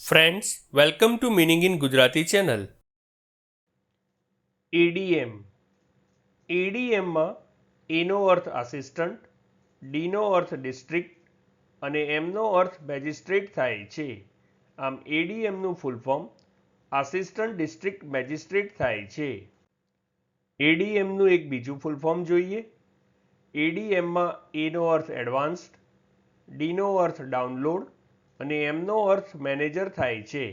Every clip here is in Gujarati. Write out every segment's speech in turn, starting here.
Friends, welcome to meaning in Gujarati channel. ADM. એડીએમમાં એનો અર્થ આસિસ્ટન્ટ, ડીનો અર્થ ડિસ્ટ્રિક્ટ અને એમનો અર્થ મેજિસ્ટ્રેટ થાય છે. આમ એડીએમનું full form assistant district magistrate થાય છે. એડીએમનું એક બીજું ફૂલ ફોર્મ જોઈએ. એડીએમમાં એનો અર્થ એડવાન્સ્ડ, ડીનો અર્થ ડાઉનલોડ અને એમનો અર્થ મેનેજર થાય છે.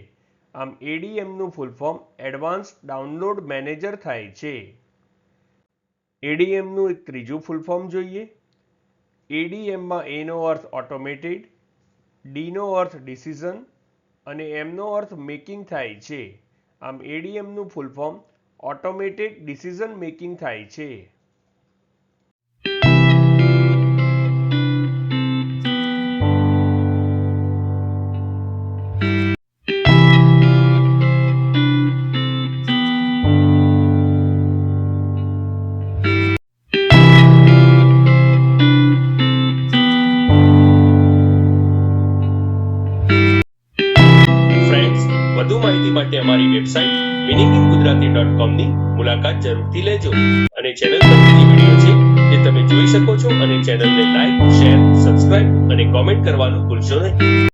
આમ એડીએમનું full form advanced download manager થાય છે. એડીએમનું એક ત્રીજું ફૂલ ફોર્મ જોઈએ. એડીએમમાં એનો અર્થ ઓટોમેટેડ, ડીનો અર્થ ડિસિઝન અને એમનો અર્થ મેકિંગ થાય છે. આમ એડીએમનું full form automated decision making થાય છે. વધુ માહિતી માટે અમારી વેબસાઇટ meaningingujarati.com ની મુલાકાત જરૂરથી લેજો અને ચેનલ પર બીજી વિડીયો છે જે તમે જોઈ શકો છો અને ચેનલને લાઈક, શેર, સબસ્ક્રાઇબ અને કોમેન્ટ કરવાનું ભૂલશો નહીં.